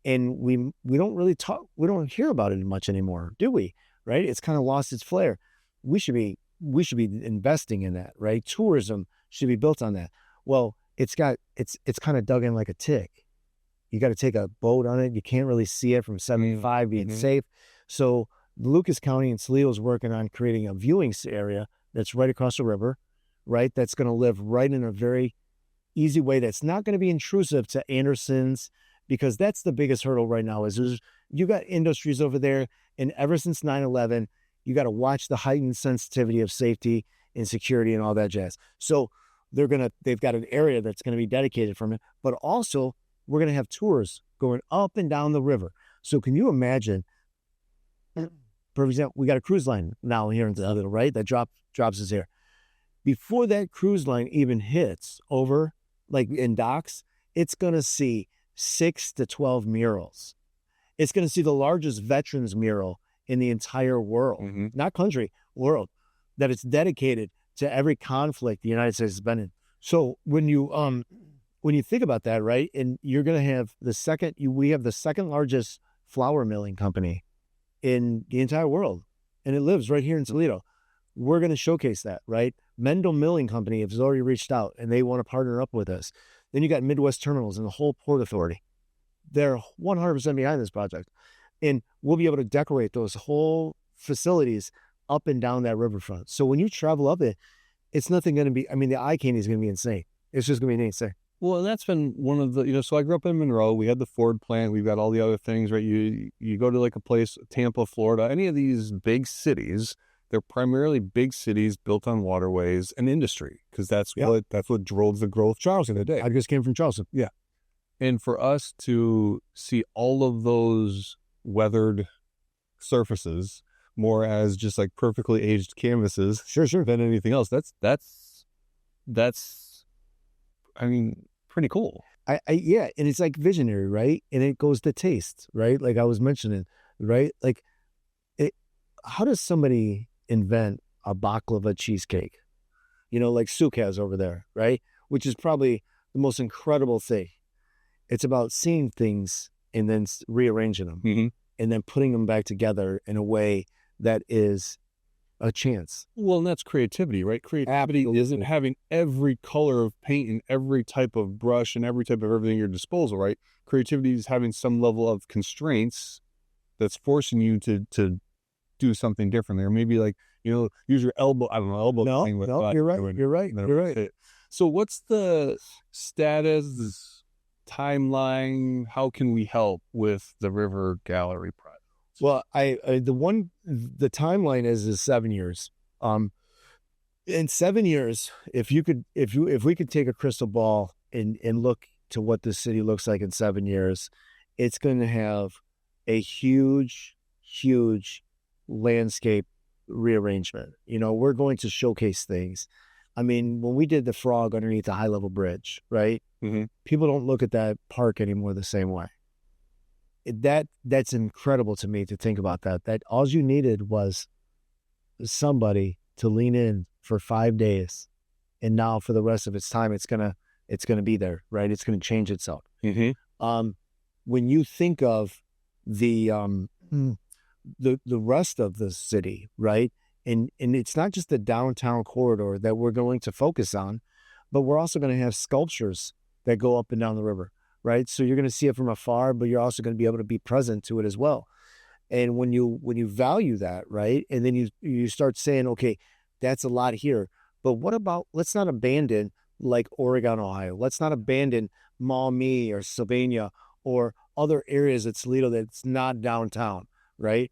and we don't really talk, we don't hear about it much anymore, do we? Right? It's kind of lost its flair. We should be investing in that, right? Tourism should be built on that. Well, it's kind of dug in like a tick. You got to take a boat on it. You can't really see it from 75 being safe. So Lucas County and Toledo is working on creating a viewing area that's right across the river, right? That's going to live right in a very easy way. That's not going to be intrusive to Anderson's, because that's the biggest hurdle right now is you got industries over there. And ever since 9/11, you got to watch the heightened sensitivity of safety and security and all that jazz. So they've got an area that's going to be dedicated from it, but also we're going to have tours going up and down the river. So can you imagine, for example, we got a cruise line now here in Toledo, right? That drops us here. Before that cruise line even hits over, like in docks, it's going to see 6 to 12 murals. It's going to see the largest veterans mural in the entire world, not country, world, that it's dedicated to every conflict the United States has been in. So when you think about that, right, and you're going to have we have the second largest flour milling company in the entire world, and it lives right here in Toledo. We're going to showcase that, right? Mendel Milling Company has already reached out, and they want to partner up with us. Then you got Midwest Terminals and the whole Port Authority. They're 100% behind this project. And we'll be able to decorate those whole facilities up and down that riverfront. So when you travel up it, it's nothing going to be, I mean, the eye candy is going to be insane. It's just going to be insane. Well, and that's been one of the, so I grew up in Monroe. We had the Ford plant. We've got all the other things, right? You go to like a place, Tampa, Florida, any of these big cities, they're primarily big cities built on waterways and industry, because that's what drove the growth of Charleston today. I just came from Charleston. Yeah. And for us to see all of those weathered surfaces more as just like perfectly aged canvases, sure, than anything else, that's I mean, pretty cool. Yeah, and it's like visionary, right? And it goes to taste, right? Like I was mentioning, right? Like how does somebody invent a baklava cheesecake? Like Suk has over there, right? Which is probably the most incredible thing. It's about seeing things and then rearranging them and then putting them back together in a way that is a chance. Well, and that's creativity, right? Creativity isn't having every color of paint and every type of brush and every type of everything at your disposal, right? Creativity is having some level of constraints that's forcing you to do something differently, or maybe like, use your elbow. I don't know, elbow. No, you're right. You're right. So what's the status, timeline? How can we help with the River Gallery project? Well, the timeline is 7 years. In 7 years, if we could take a crystal ball and look to what the city looks like in 7 years, it's going to have a huge landscape rearrangement. We're going to showcase things. I mean, when we did the frog underneath the high level bridge, right? People don't look at that park anymore the same way. That's incredible to me to think about that. That all you needed was somebody to lean in for 5 days, and now for the rest of its time, it's gonna be there, right? It's gonna change itself. When you think of the rest of the city, right? And it's not just the downtown corridor that we're going to focus on, but we're also going to have sculptures that go up and down the river, right? So you're going to see it from afar, but you're also going to be able to be present to it as well. And when you value that, right? And then you start saying, okay, that's a lot here, but what about, let's not abandon like Oregon, Ohio. Let's not abandon Maumee or Sylvania or other areas at Toledo that's not downtown, right?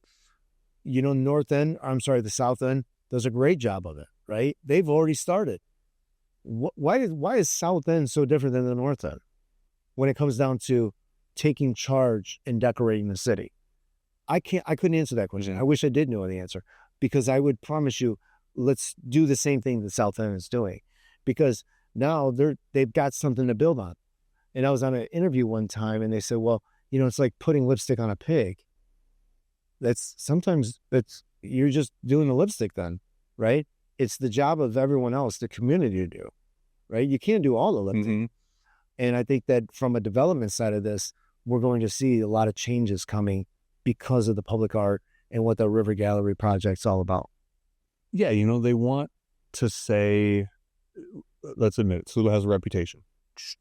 North End, I'm sorry, the South End does a great job of it, right? They've already started. Why is South End so different than the North End when it comes down to taking charge and decorating the city? I couldn't answer that question. I wish I did know the answer, because I would promise you, let's do the same thing the South End is doing, because now they've got something to build on. And I was on an interview one time and they said, well, it's like putting lipstick on a pig. Sometimes you're just doing the lipstick then, right? It's the job of everyone else, the community, to do, right? You can't do all the lipstick. Mm-hmm. And I think that from a development side of this, we're going to see a lot of changes coming because of the public art and what the River Gallery project's all about. Yeah, they want to say, let's admit it, Toledo has a reputation.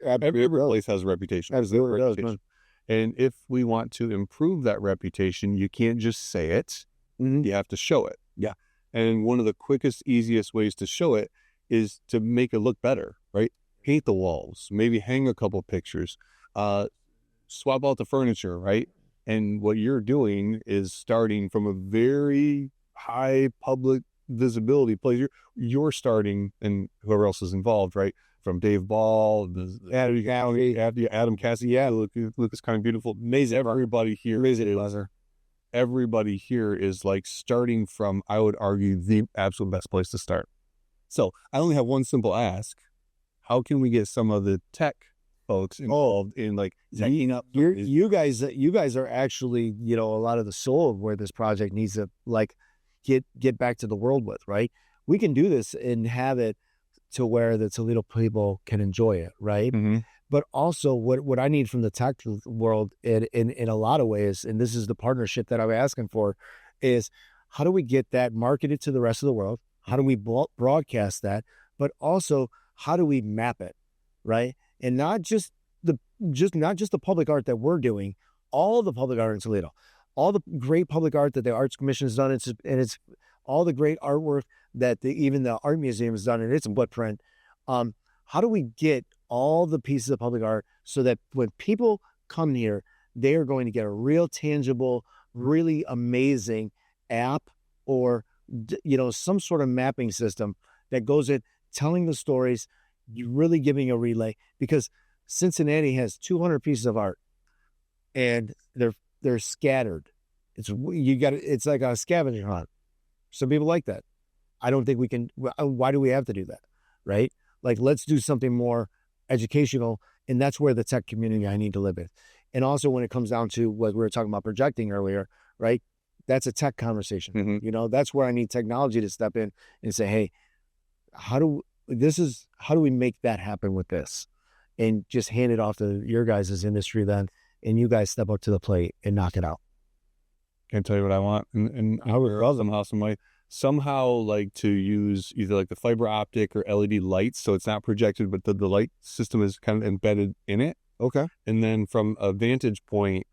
Every place has a reputation. Absolutely does, man. And if we want to improve that reputation, you can't just say it. Mm-hmm. You have to show it. Yeah. And one of the quickest, easiest ways to show it is to make it look better, right? Paint the walls, maybe hang a couple pictures, swap out the furniture, right? And what you're doing is starting from a very high public visibility place. You're starting, and whoever else is involved, right? From Dave Ball, Adam Cassie, look, it's kind of beautiful. Amazing. Everybody here is like starting from, I would argue, the absolute best place to start. So I only have one simple ask: how can we get some of the tech folks involved in like teching up? You guys are actually, a lot of the soul of where this project needs to like get back to the world with, right? We can do this and have it to where the Toledo people can enjoy it, right? Mm-hmm. But also what I need from the tech world in a lot of ways, and this is the partnership that I'm asking for, is how do we get that marketed to the rest of the world? How do we broadcast that? But also, how do we map it, right? And not just the public art that we're doing, all the public art in Toledo, all the great public art that the Arts Commission has done, and it's all the great artwork that even the Art Museum has done in its footprint. How do we get all the pieces of public art so that when people come here, they are going to get a real tangible, really amazing app or some sort of mapping system that goes in, telling the stories, really giving a relay, because Cincinnati has 200 pieces of art and they're scattered. It's like a scavenger hunt. Some people like that. I don't think we can. Why do we have to do that, right? Like, let's do something more educational, and that's where the tech community I need to live in. And also when it comes down to what we were talking about projecting earlier, right? That's a tech conversation. Mm-hmm. That's where I need technology to step in and say, hey, how do we make that happen with this? And just hand it off to your guys' industry then, and you guys step up to the plate and knock it out. Can't tell you what I want. And I would love somehow like to use either like the fiber optic or LED lights, so it's not projected, but the light system is kind of embedded in it. Okay. And then from a vantage point,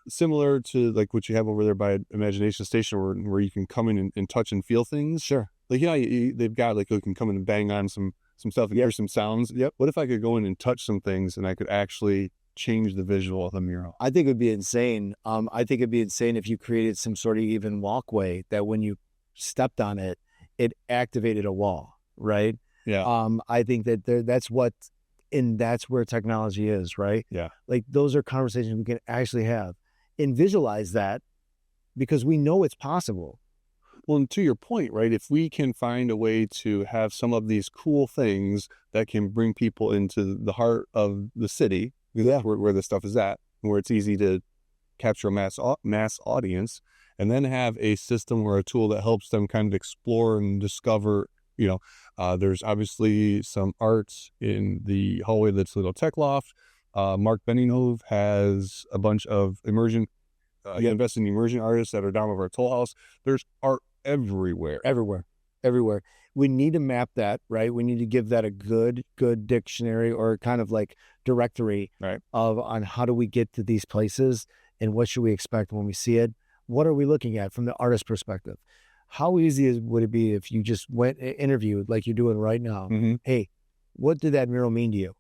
similar to like what you have over there by Imagination Station, where you can come in and touch and feel things. Sure. Like, they've got like, you can come in and bang on some stuff and hear some sounds. Yep. What if I could go in and touch some things and I could actually change the visual of the mural? I think it would be insane. I think it'd be insane if you created some sort of even walkway that when you stepped on it, it activated a wall, right? Yeah. I think that that's where technology is, right? Yeah. Like, those are conversations we can actually have and visualize that, because we know it's possible. Well, and to your point, right, if we can find a way to have some of these cool things that can bring people into the heart of the city, where the stuff is at, where it's easy to capture a mass audience, and then have a system or a tool that helps them kind of explore and discover, there's obviously some art in the hallway that's Toledo Tech Loft. Mark Benningove has a bunch of immersion, investing in immersion artists that are down over at Toll House. There's art everywhere. We need to map that, right? We need to give that a good dictionary or kind of like directory, right, on how do we get to these places and what should we expect when we see it? What are we looking at from the artist perspective? How easy would it be if you just went and interviewed like you're doing right now? Mm-hmm. Hey, what did that mural mean to you?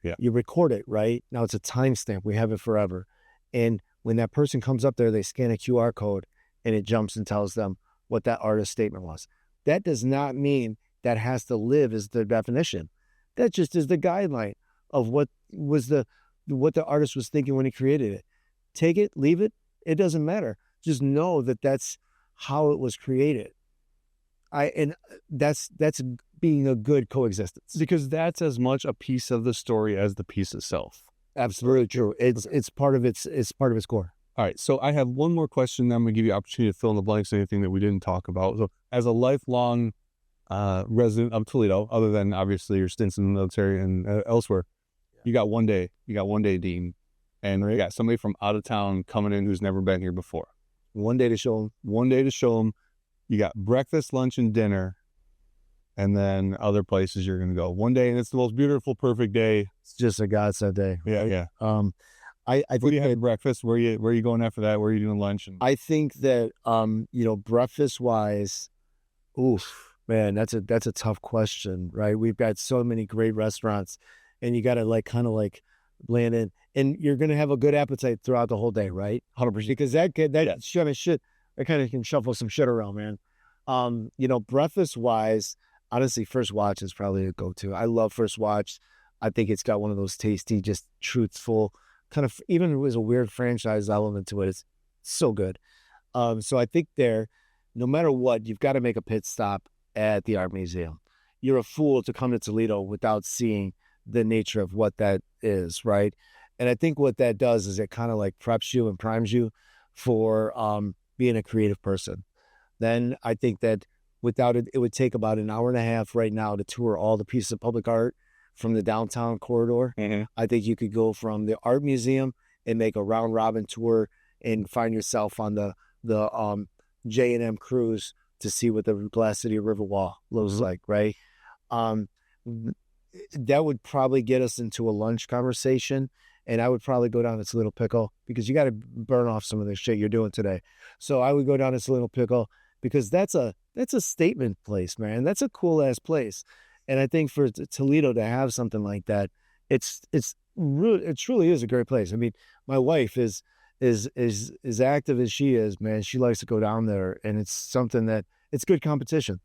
Yeah. You record it, right? Now it's a timestamp. We have it forever. And when that person comes up there, they scan a QR code and it jumps and tells them what that artist statement was. That does not mean that has to live as the definition. That just is the guideline of what the artist was thinking when he created it. Take it, leave it, it doesn't matter. Just know that that's how it was created. And that's being a good coexistence. Because that's as much a piece of the story as the piece itself. Absolutely true. It's part of its core. All right, so I have one more question. Then I'm gonna give you an opportunity to fill in the blanks, anything that we didn't talk about. So, as a lifelong resident of Toledo, other than obviously your stints in the military and elsewhere, you got one day. You got one day, Dean, and you got somebody from out of town coming in who's never been here before. One day to show them. One day to show them. You got breakfast, lunch, and dinner, and then other places you're gonna go. One day, and it's the most beautiful, perfect day. It's just a godsend day. Yeah, right? yeah. I Where think you had breakfast? Where you going after that? Where are you doing lunch? And I think that breakfast wise, oof, man, that's a tough question, right? We've got so many great restaurants, and you got to kind of land in, and you're gonna have a good appetite throughout the whole day, right? 100%. Because that kind of can shuffle some shit around, man. Breakfast wise, honestly, First Watch is probably a go-to. I love First Watch. I think it's got one of those tasty, just truthful, kind of, even if it was a weird franchise element to it, it's so good. So I think no matter what, you've got to make a pit stop at the Art Museum. You're a fool to come to Toledo without seeing the nature of what that is, right? And I think what that does is it kind of preps you and primes you for being a creative person. Then I think that without it, it would take about an hour and a half right now to tour all the pieces of public art from the downtown corridor. Mm-hmm. I think you could go from the Art Museum and make a round robin tour and find yourself on the J&M cruise to see what the Glass City Riverwalk looks like, right? That would probably get us into a lunch conversation, and I would probably go down to Toledo Pickle because you got to burn off some of the shit you're doing today. So I would go down to Toledo Pickle because that's a statement place, man. That's a cool ass place. And I think for Toledo to have something like that, it truly is a great place. I mean, my wife is as active as she is, man. She likes to go down there, and it's something that it's good competition.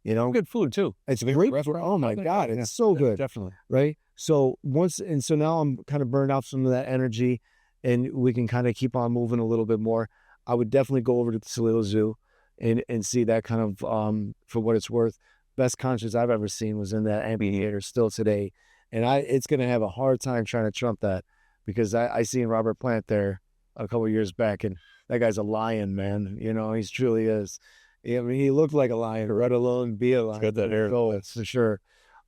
Good food too. It's great. Oh my God, it's so good. Definitely. Right. So now I'm kind of burned off some of that energy, and we can kind of keep on moving a little bit more. I would definitely go over to the Toledo Zoo and see that kind of, for what it's worth. Best concerts I've ever seen was in that amphitheater still today. And it's going to have a hard time trying to trump that because I seen Robert Plant there a couple of years back, and that guy's a lion, man. He truly is. I mean, he looked like a lion, let alone be a lion. Got that hair. Oh, for sure.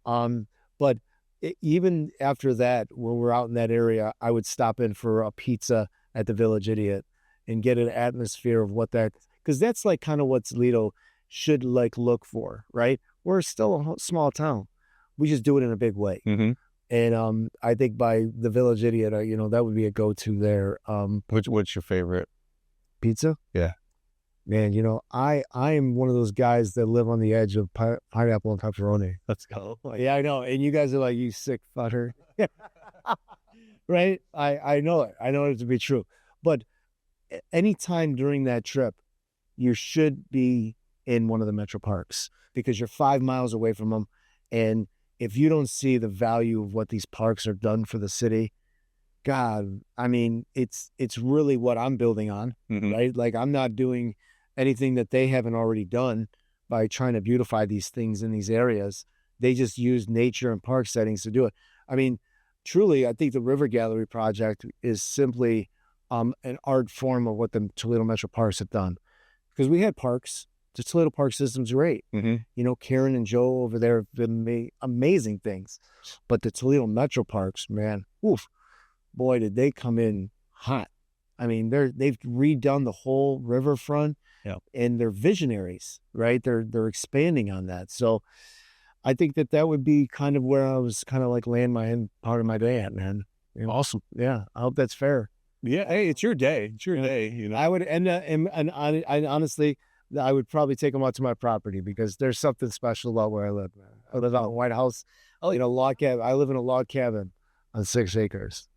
But even after that, when we're out in that area, I would stop in for a pizza at the Village Idiot and get an atmosphere of what because that's kind of what Toledo should look for, right? We're still a small town. We just do it in a big way. Mm-hmm. And I think by the Village Idiot, that would be a go-to there. What's your favorite pizza? Yeah, man. I am one of those guys that live on the edge of pineapple and pepperoni. Let's go. Yeah, I know. And you guys are you sick fucker, right? I know it. I know it to be true. But anytime during that trip, you should be in one of the metro parks because you're 5 miles away from them. And if you don't see the value of what these parks are done for the city, God, I mean, it's really what I'm building on, mm-hmm. right? I'm not doing anything that they haven't already done by trying to beautify these things in these areas. They just use nature and park settings to do it. I mean, truly, I think the River Gallery project is simply an art form of what the Toledo Metro Parks have done. Because we had parks. The Toledo Park System's great. Mm-hmm. Karen and Joe over there have been made amazing things. But the Toledo Metro Parks, man, oof, boy, did they come in hot. I mean, they've redone the whole riverfront, and they're visionaries, right? They're expanding on that. So I think that would be kind of where I was kind of laying my end part of my day at, man. Awesome. Yeah, I hope that's fair. Yeah, hey, it's your day. It's your day. I would, and I honestly, I would probably take them out to my property because there's something special about where I live, man. I live out in White House. in a log cabin. I live in a log cabin on 6 acres.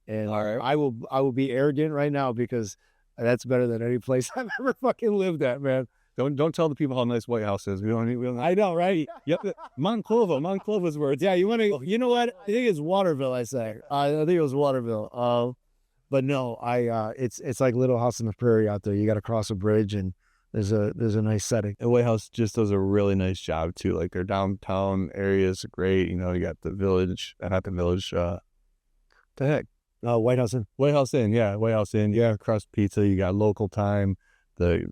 And All right. I will be arrogant right now because that's better than any place I've ever fucking lived at, man. Don't tell the people how nice White House is. We don't. I know, right? Yep. Monclova's where it's. Yeah, you want to, you know what? I think it's Waterville, I say. I think it was Waterville. But no, it's like Little House on the Prairie out there. You got to cross a bridge and there's a nice setting. The White House just does a really nice job too. Like their downtown area is great. You know, you got the village, not the village. The heck, White House Inn. White House Inn. Yeah, White House Inn. Yeah, crust pizza. You got local time. The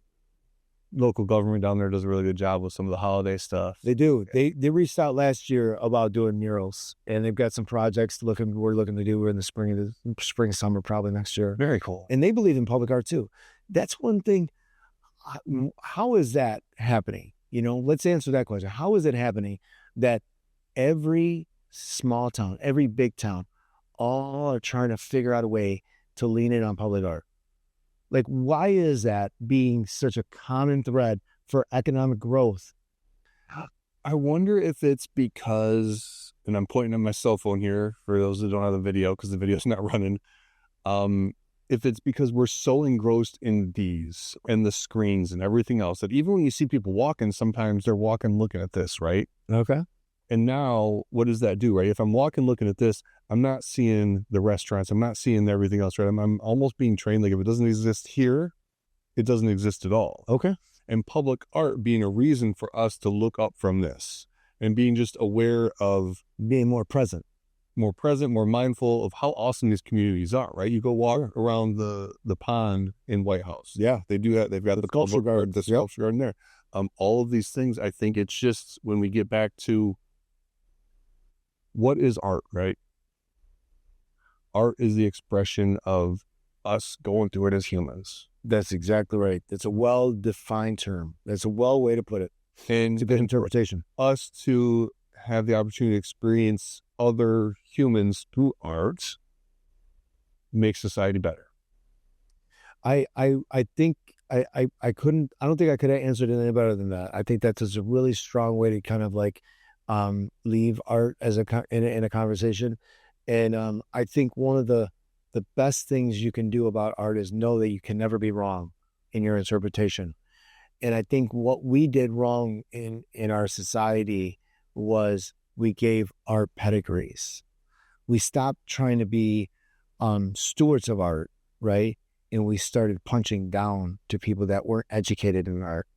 local government down there does a really good job with some of the holiday stuff. They do. They reached out last year about doing murals, and they've got some projects we're looking to do. We're in the spring, summer, probably next year. Very cool. And they believe in public art too. That's one thing. How is that happening? You know, let's answer that question. How is it happening that every small town, every big town, all are trying to figure out a way to lean in on public art? Like, why is that being such a common thread for economic growth? I wonder if it's because, and I'm pointing at my cell phone here for those that don't have the video because the video's not running. If it's because we're so engrossed in these and the screens and everything else that even when you see people walking, sometimes they're walking looking at this, right? Okay. And now what does that do, right? If I'm walking looking at this, I'm not seeing the restaurants. I'm not seeing everything else, right? I'm almost being trained like if it doesn't exist here, it doesn't exist at all. Okay. And public art being a reason for us to look up from this and being just aware of being more present, more mindful of how awesome these communities are, right? You go walk around the pond in White House. Yeah, they do that. They've got the sculpture garden, sculpture garden there. All of these things, I think it's just when we get back to what is art, right? Art is the expression of us going through it as humans. That's exactly right. That's a well-defined term. That's a well way to put it. And it's a good interpretation. Us to have the opportunity to experience other humans through art makes society better. I think I don't think I could have answered it any better than that. I think that's just a really strong way to kind of like leave art as in a conversation. And I think one of the best things you can do about art is know that you can never be wrong in your interpretation. And I think what we did wrong in our society was we gave art pedigrees. We stopped trying to be stewards of art, right? And we started punching down to people that weren't educated in art.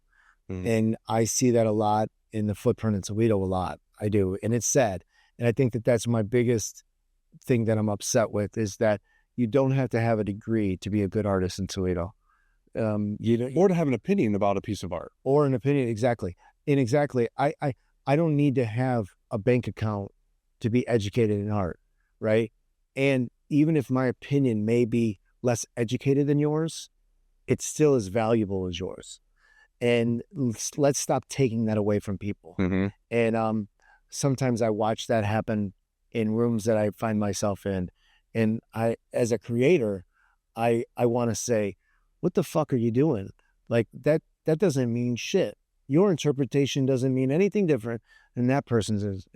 And I see that a lot in the footprint in Toledo a lot. I do. And it's sad. And I think that that's my biggest thing that I'm upset with is that you don't have to have a degree to be a good artist in Toledo. Or to have an opinion about a piece of art. Or an opinion, exactly. And exactly, I don't need to have a bank account to be educated in art, right? And even if my opinion may be less educated than yours, it still is valuable as yours. And let's stop taking that away from people. And sometimes I watch that happen in rooms that I find myself in. And I, as a creator, I want to say, what the fuck are you doing? Like that doesn't mean shit. Your interpretation doesn't mean anything different than that person's is.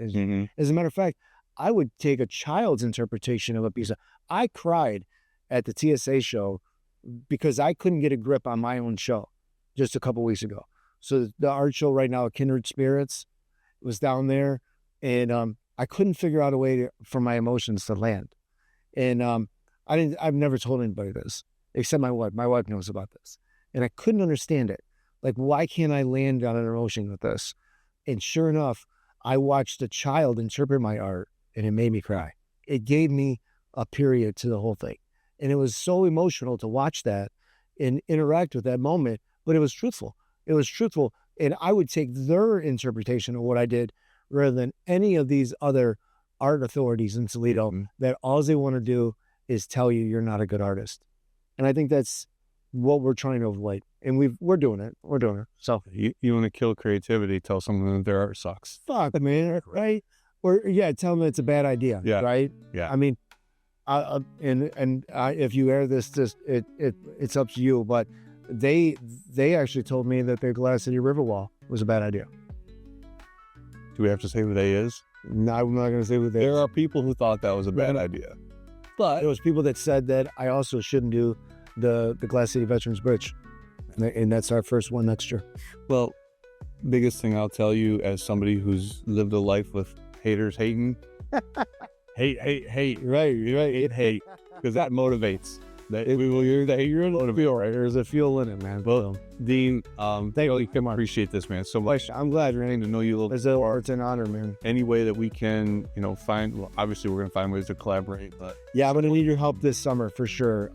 As a matter of fact, I would take a child's interpretation of a piece of, I cried at the TSA show because I couldn't get a grip on my own show just a couple weeks ago. So the art show right now, Kindred Spirits, was down there, and I couldn't figure out a way for my emotions to land. And I've never told anybody this, except my wife. My wife knows about this. And I couldn't understand it. Like, why can't I land on an emotion with this? And sure enough, I watched a child interpret my art, and it made me cry. It gave me a period to the whole thing. And it was so emotional to watch that and interact with that moment, but it was truthful. It was truthful. And I would take their interpretation of what I did rather than any of these other art authorities in Toledo that all they want to do is tell you you're not a good artist. And I think that's what we're trying to avoid. And we're doing it. We're doing it. So you want to kill creativity, tell someone that their art sucks. Fuck, man, right? Or tell them it's a bad idea. Yeah. Right? Yeah. I mean, if you air this, it's up to you. But they actually told me that the Glass City Riverwall was a bad idea. Do we have to say who they is? No, I'm not going to say who they There are people who thought that was a bad idea. But There was people that said that I also shouldn't do the Glass City Veterans Bridge. And that's our first one next year. well, biggest thing I'll tell you as somebody who's lived a life with haters hating, hate, Right. hate, because that motivates. That you're the feel right. There's a fuel in it, man. Well, Dean, thank you. Appreciate this, man, so much. I'm glad, Getting Randy. to know you a little bit It's more. an honor, man. Any way that we can, find. Well, obviously, we're gonna find ways to collaborate. But Yeah, I'm going to need your help this summer for sure.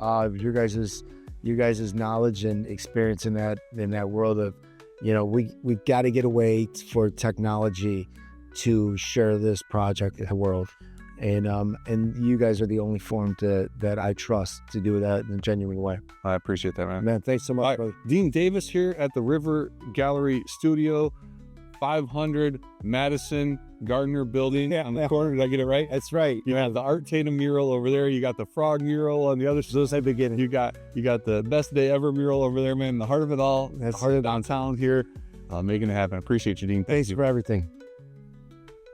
Your guys' knowledge and experience in that world of, we've got to get away for technology to share this project with the world. And you guys are the only forum that I trust to do that in a genuine way. I appreciate that, man. Man, thanks so much, All right, brother. Dean Davis here at the River Gallery Studio, 500 Madison Gardner Building on the corner. Did I get it right? That's right. You have the Art Tatum mural over there. You got the Frog mural on the other side. Those I begin. You got the Best Day Ever mural over there, man. The heart of it all. That's the heart of downtown here. Making it happen. Appreciate you, Dean. Thanks for everything.